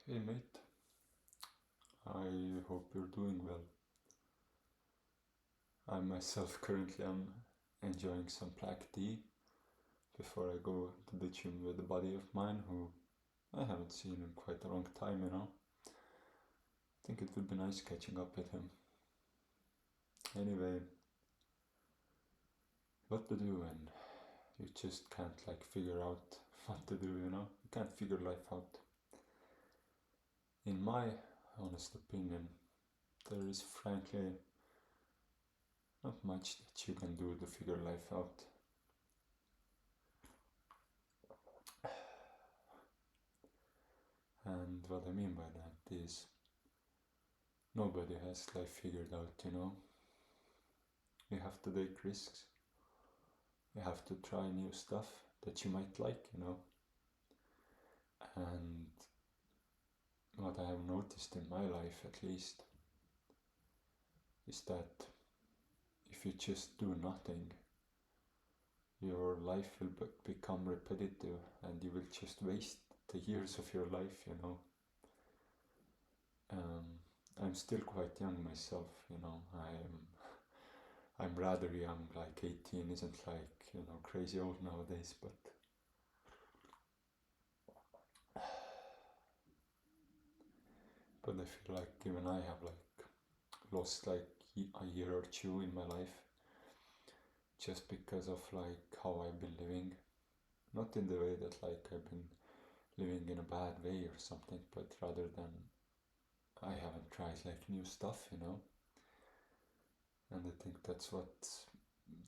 Hey mate, I hope you're doing well. I myself currently am enjoying some black tea before I go to the gym with a buddy of mine who I haven't seen in quite a long time. I think it would be nice catching up with him. Anyway, what to do when you just can't figure out what to do. You can't figure life out. In my honest opinion, there is frankly not much that you can do to figure life out. And what I mean by that is nobody has life figured out. You have to take risks. You have to try new stuff that you might like. And what I have noticed in my life, at least, is that if you just do nothing, your life will become repetitive and you will just waste the years of your life. I'm still quite young myself. I'm rather young, 18 isn't crazy old nowadays, but I feel like even I have lost a year or two in my life just because of how I've been living. Not in the way that I've been living in a bad way or something, but rather than I haven't tried new stuff. And I think that's what's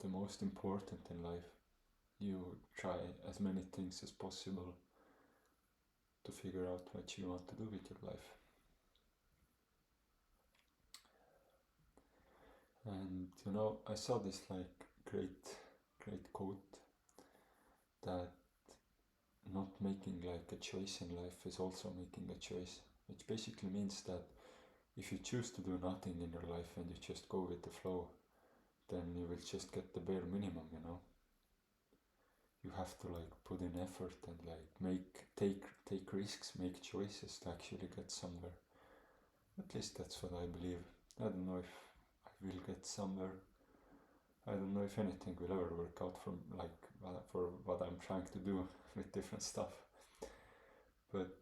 the most important in life. You try as many things as possible to figure out what you want to do with your life. And I saw this great quote that not making a choice in life is also making a choice, which basically means that if you choose to do nothing in your life and you just go with the flow, then you will just get the bare minimum. You have to put in effort and take risks, make choices to actually get somewhere. At least that's what I believe. I don't know if I will get somewhere. I don't know if anything will ever work out for what I'm trying to do with different stuff. But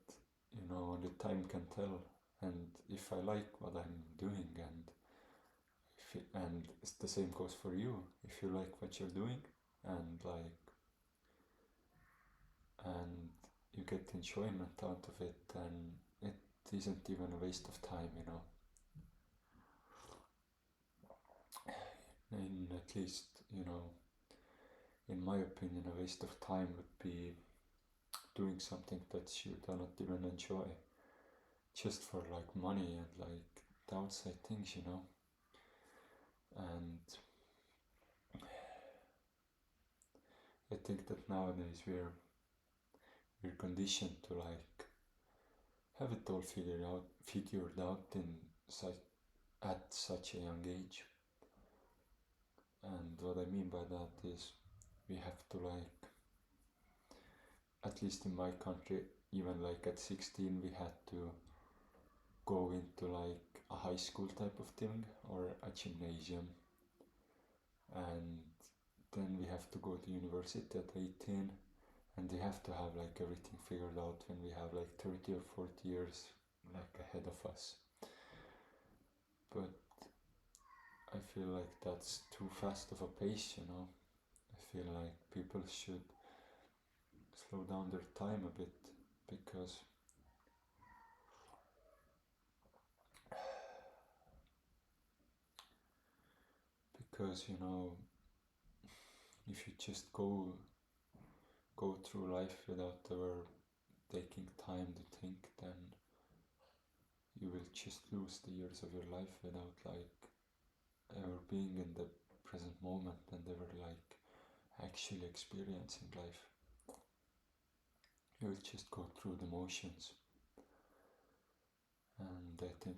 only time can tell. And if I like what I'm doing, and the same goes for you, if you like what you're doing, and and you get enjoyment out of it, then it isn't even a waste of time. And at least, in my opinion, a waste of time would be doing something that you do not even enjoy, just for money and the outside things. And I think that nowadays we're conditioned to have it all figured out at such a young age. And what I mean by that is we have to at least in my country, even at 16 we had to go into a high school type of thing or a gymnasium, and then we have to go to university at 18, and we have to have everything figured out when we have 30 or 40 years ahead of us. But I feel that's too fast of a pace. I feel people should slow down their time a bit, because if you just go through life without ever taking time to think, then you will just lose the years of your life without ever being in the present moment and ever actually experiencing life. You will just go through the motions. And I think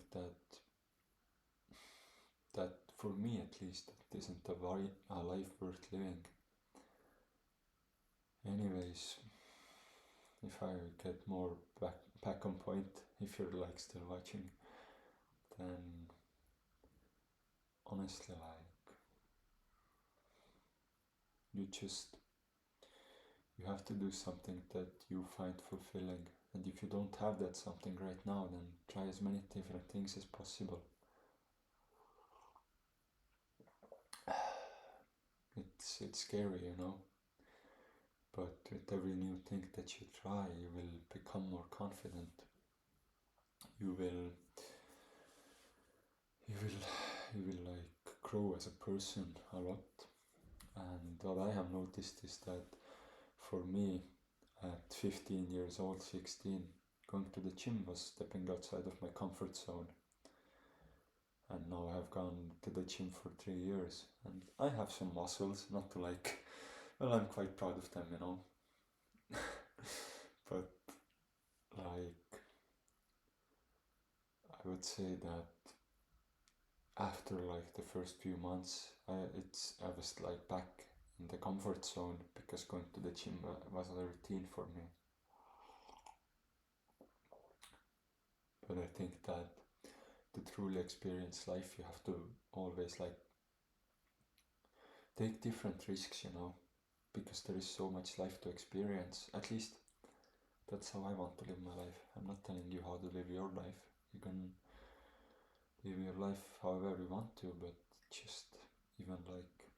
that for me at least, it isn't a life worth living. Anyways, if I get more back on point, if you're like still watching, then honestly, like, you have to do something that you find fulfilling. And if you don't have that something right now, then try as many different things as possible. It's scary, you know, but with every new thing that you try, you will become more confident. You will like grow as a person a lot. And what I have noticed is that for me, at 15 years old, 16, going to the gym was stepping outside of my comfort zone. And now I've gone to the gym for 3 years, and I have some muscles, not to like, well, I'm quite proud of them, you know. But like, I would say that after like the first few months, I was like back in the comfort zone, because going to the gym was a routine for me. But I think that to truly experience life, you have to always like take different risks, you know, because there is so much life to experience. At least that's how I want to live my life. I'm not telling you how to live your life. You can live your life however you want to, but just even like,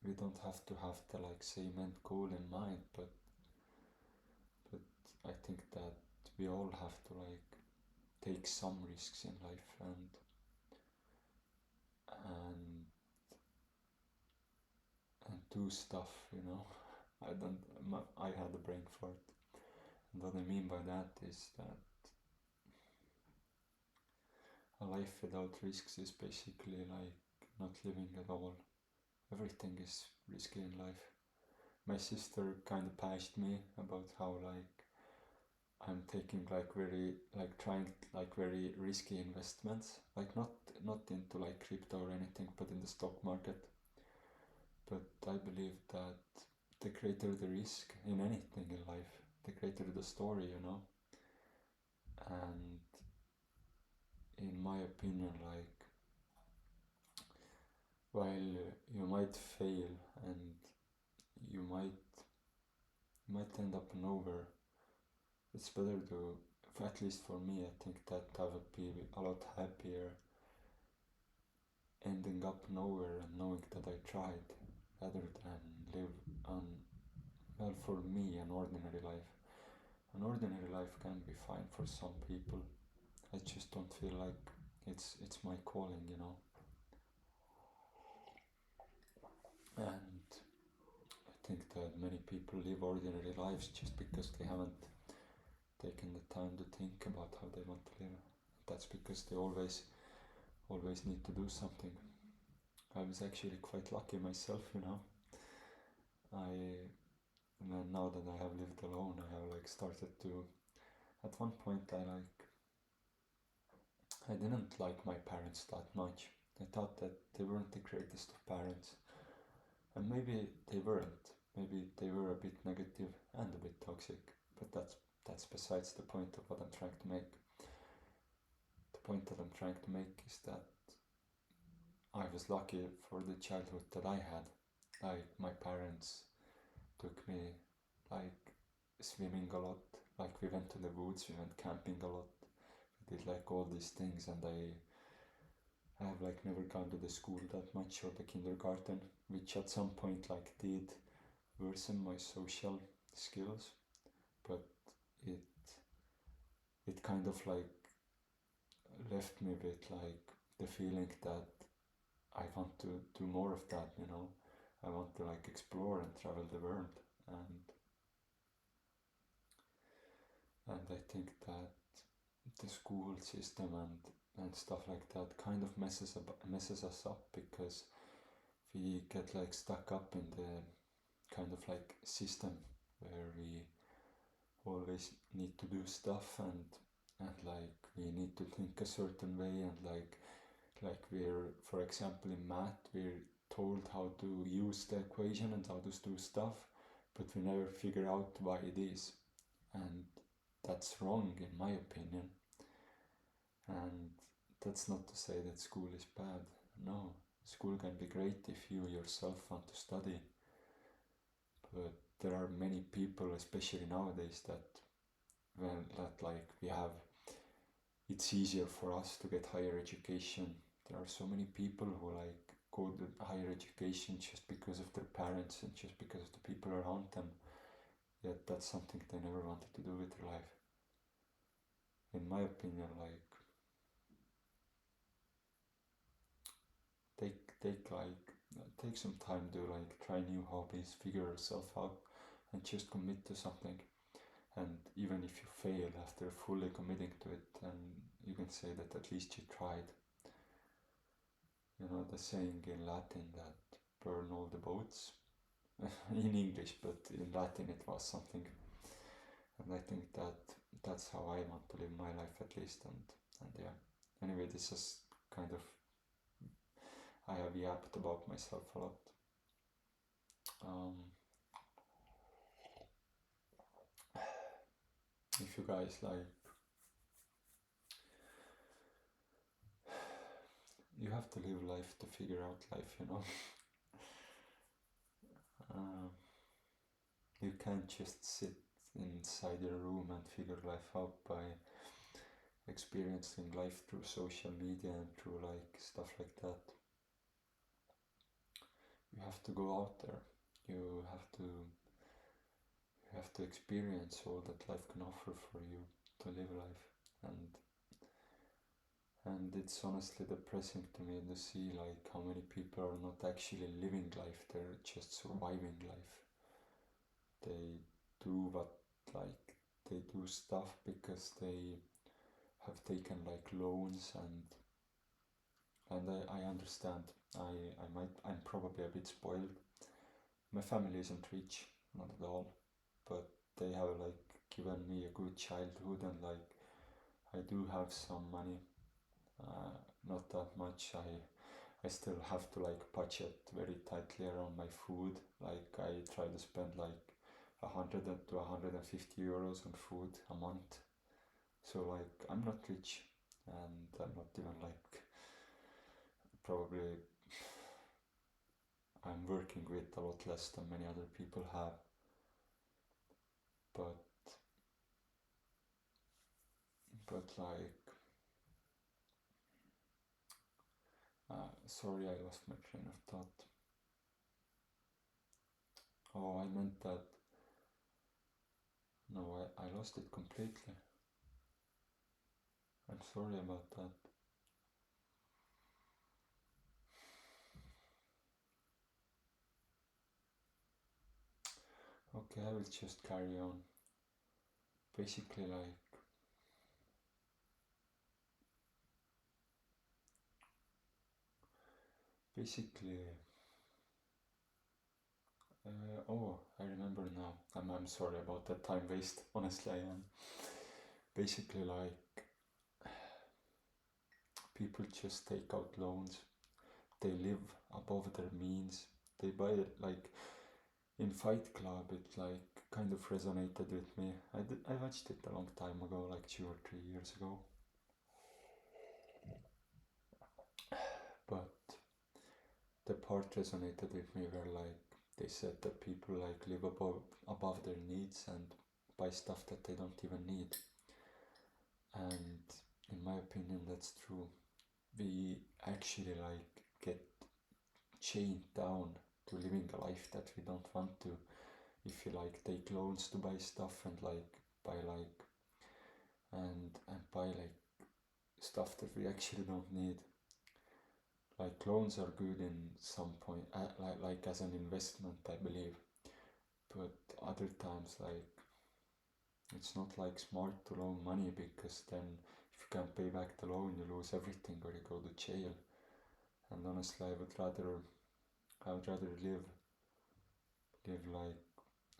we don't have to have the like same end goal in mind, but I think that we all have to like take some risks in life and do stuff, you know. I had a brain fart. And what I mean by that is that a life without risks is basically like not living at all. Everything is risky in life. My sister kind of bashed me about how like I'm taking like trying like very risky investments, like not into like crypto or anything, but in the stock market. But I believe that the greater the risk in anything in life, the greater the story, you know. And in my opinion, like, while you might fail and you might end up nowhere, it's better to, at least for me, I think that I would be a lot happier ending up nowhere and knowing that I tried, rather than live an, well, for me, an ordinary life. An ordinary life can be fine for some people. I just don't feel like it's my calling, you know. And I think that many people live ordinary lives just because they haven't taken the time to think about how they want to live. That's because they always need to do something. I was actually quite lucky myself, you know. Now that I have lived alone, I have like started to, at one point I didn't like my parents that much. I thought that they weren't the greatest of parents. And maybe they weren't. Maybe they were a bit negative and a bit toxic. But that's besides the point of what I'm trying to make. The point that I'm trying to make is that I was lucky for the childhood that I had. Like, my parents took me like swimming a lot. Like, we went to the woods, we went camping a lot. We did like all these things, and I have like never gone to the school that much, or the kindergarten, which at some point like did worsen my social skills, but it kind of like left me with like the feeling that I want to do more of that, you know. I want to like explore and travel the world, and I think that the school system and stuff like that kind of messes us up, because we get like stuck up in the kind of like system where we always need to do stuff, and like we need to think a certain way, and like we're, for example, in math, we're told how to use the equation and how to do stuff, but we never figure out why it is. And that's wrong, in my opinion. And that's not to say that school is bad. No, school can be great if you yourself want to study. But there are many people, especially nowadays, that like we have, it's easier for us to get higher education. There are so many people who like go to higher education just because of their parents and just because of the people around them. Yet that's something they never wanted to do with their life. In my opinion, like take some time to like try new hobbies, figure yourself out, and just commit to something. And even if you fail after fully committing to it, then you can say that at least you tried. You know the saying in Latin that burn all the boats in English, but in Latin it was something. And I think that that's how I want to live my life at least. And yeah. Anyway, this is kind of, I have yapped about myself a lot. If you guys like, you have to live life to figure out life, you know. You can't just sit inside your room and figure life out by experiencing life through social media and through like stuff like that. You have to go out there. You have to experience all that life can offer for you to live life. And it's honestly depressing to me to see like how many people are not actually living life, they're just surviving life. They do what, like they do stuff because they have taken like loans, and I understand. I'm probably a bit spoiled. My family isn't rich, not at all, but they have like given me a good childhood, and like I do have some money, not that much. I still have to like budget very tightly around my food. Like I try to spend like 100 to 150 euros on food a month. So like I'm not rich, and I'm not even like, probably I'm working with a lot less than many other people have. But like sorry, I lost my train of thought. Oh, I meant that. No, I lost it completely. I'm sorry about that. Okay, I will just carry on. Basically, like, basically, oh, I remember now. I'm sorry about that time waste. Honestly, I am. Basically, like, people just take out loans. They live above their means. They buy it, like, in Fight Club, it like kind of resonated with me. I watched it a long time ago, like 2 or 3 years ago. But the part resonated with me where like they said that people like live above their needs and buy stuff that they don't even need. And in my opinion, that's true. We actually like get chained down to living a life that we don't want to. If you like take loans to buy stuff and like buy like and buy like stuff that we actually don't need. Like loans are good in some point, like as an investment, I believe. But other times, like it's not like smart to loan money, because then if you can't pay back the loan, you lose everything or you go to jail. And honestly, I would rather live like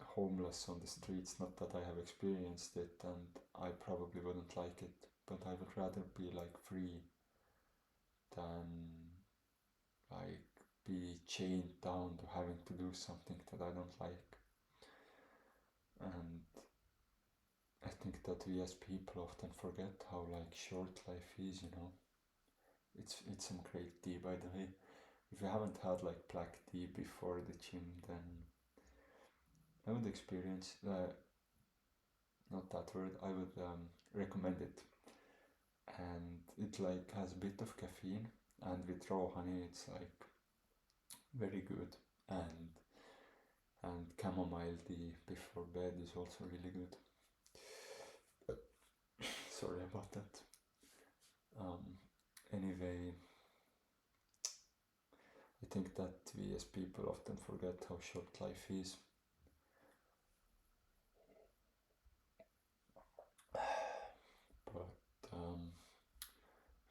homeless on the streets. Not that I have experienced it, and I probably wouldn't like it, but I would rather be like free than like be chained down to having to do something that I don't like. And I think that we as people often forget how like short life is, you know. It's some great tea, by the way. If you haven't had like black tea before the gym, then I would experience not that word. I would recommend it, and it like has a bit of caffeine, and with raw honey, it's like very good. And chamomile tea before bed is also really good. Sorry about that. Anyway, I think that we as people often forget how short life is. But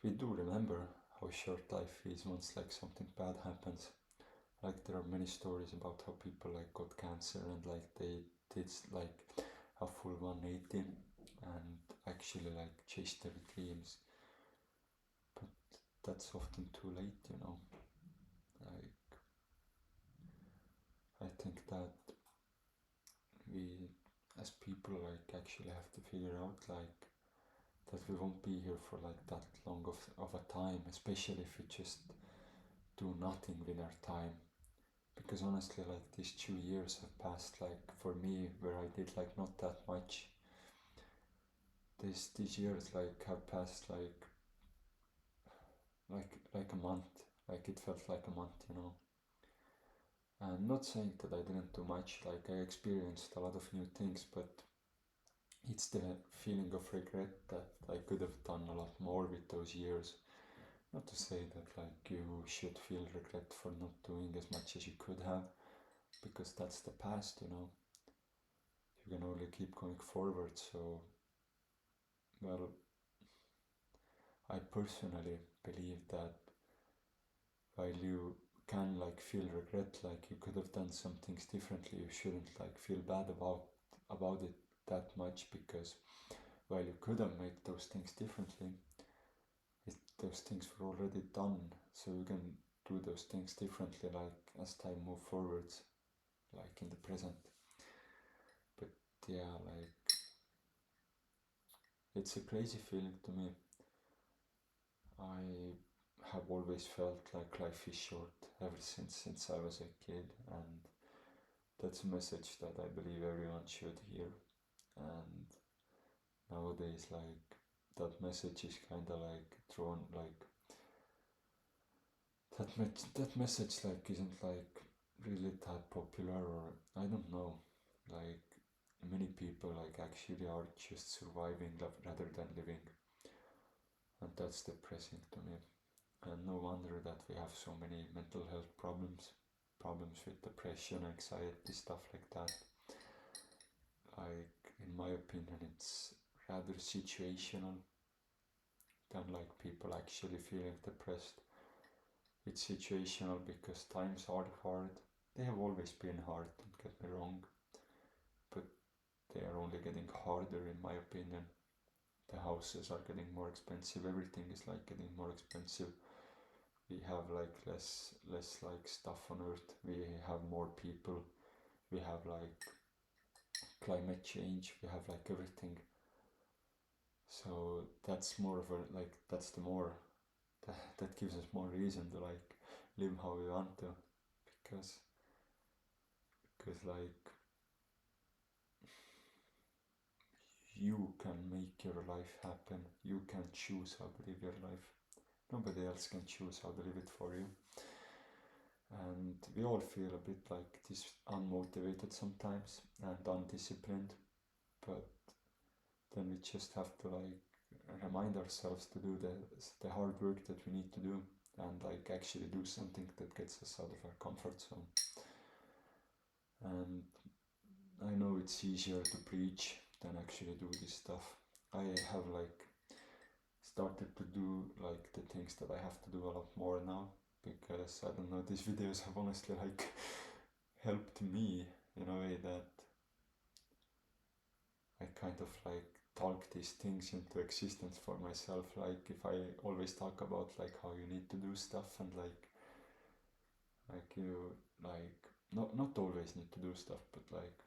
we do remember how short life is once like something bad happens. Like there are many stories about how people like got cancer and like they did like a full 180 and actually like chased their dreams. But that's often too late, you know. Like I think that we as people like actually have to figure out like that we won't be here for like that long of a time, especially if we just do nothing with our time. Because honestly, like these 2 years have passed like for me where I did like not that much. These years like have passed like a month. Like it felt like a month, you know. And not saying that I didn't do much, like I experienced a lot of new things, but it's the feeling of regret that I could have done a lot more with those years. Not to say that like you should feel regret for not doing as much as you could have, because that's the past, you know. You can only keep going forward. So, well, I personally believe that while you can like feel regret, like you could have done some things differently, you shouldn't like feel bad about it that much, because while you could have made those things differently, those things were already done, so you can do those things differently like as time move forwards, like in the present. But yeah, like it's a crazy feeling to me. I have always felt like life is short ever since I was a kid, and that's a message that I believe everyone should hear. And nowadays, like that message is kind of like thrown like that message like isn't like really that popular, or I don't know, like many people like actually are just surviving rather than living, and that's depressing to me. And no wonder that we have so many mental health problems with depression, anxiety, stuff like that. Like in my opinion, it's rather situational than like people actually feeling depressed. It's situational because times are hard. They have always been hard, don't get me wrong, but they are only getting harder in my opinion. The houses are getting more expensive, everything is like getting more expensive. We have like less like stuff on earth, we have more people, we have like climate change, we have like everything. So that's more of a like that's the more that gives us more reason to like live how we want to, because like you can make your life happen, you can choose how to live your life, nobody else can choose how to live it for you. And we all feel a bit like this unmotivated sometimes and undisciplined, but then we just have to like remind ourselves to do the hard work that we need to do, and like actually do something that gets us out of our comfort zone. And I know it's easier to preach than actually do this stuff. I have like started to do like the things that I have to do a lot more now, because I don't know, these videos have honestly like helped me in a way that I kind of like talk these things into existence for myself. Like if I always talk about like how you need to do stuff, and like you like not always need to do stuff, but like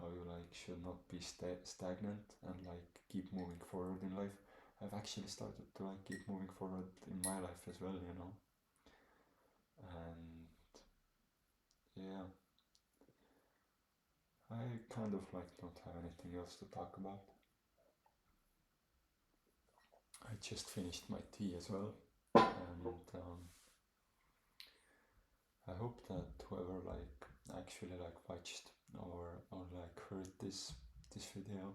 how you like should not be stagnant and like keep moving forward in life. I've actually started to like keep moving forward in my life as well, you know. And yeah, I kind of like don't have anything else to talk about. I just finished my tea as well, and I hope that whoever like actually like watched or like heard this video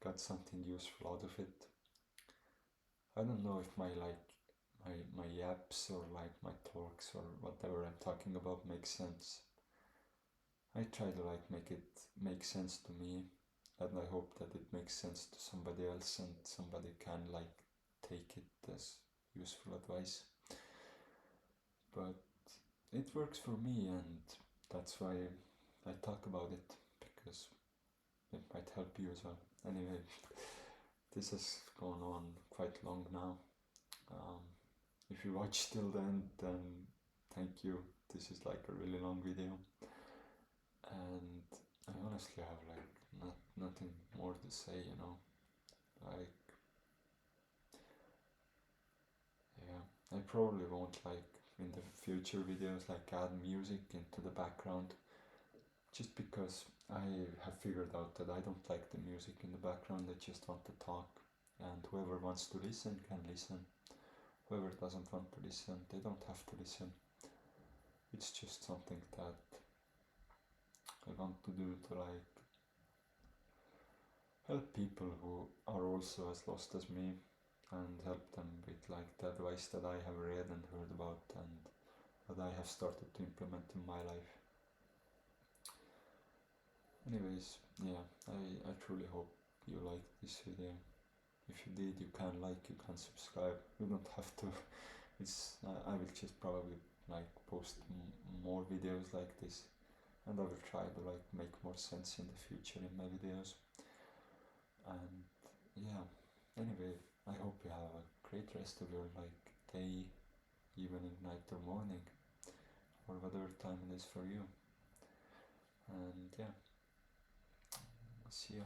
got something useful out of it. I don't know if my like my yaps or like my talks or whatever I'm talking about makes sense. I try to like make it make sense to me, and I hope that it makes sense to somebody else and somebody can like take it as useful advice. But it works for me, and that's why I talk about it, because it might help you as well. Anyway, this has gone on quite long now. Um, if you watch till then thank you. This is like a really long video, and I honestly have like nothing more to say, you know. Like, yeah, I probably won't like in the future videos like add music into the background, just because I have figured out that I don't like the music in the background. I just want to talk, and whoever wants to listen can listen. Whoever doesn't want to listen, they don't have to listen. It's just something that I want to do to like help people who are also as lost as me, and help them with like the advice that I have read and heard about and that I have started to implement in my life. Anyways, yeah, I truly hope you liked this video. If you did, you can like, you can subscribe. You don't have to. It's I will just probably like post more videos like this, and I will try to like make more sense in the future in my videos. And yeah, anyway, I hope you have a great rest of your like day, evening, night, or morning, or whatever time it is for you. And yeah, see ya.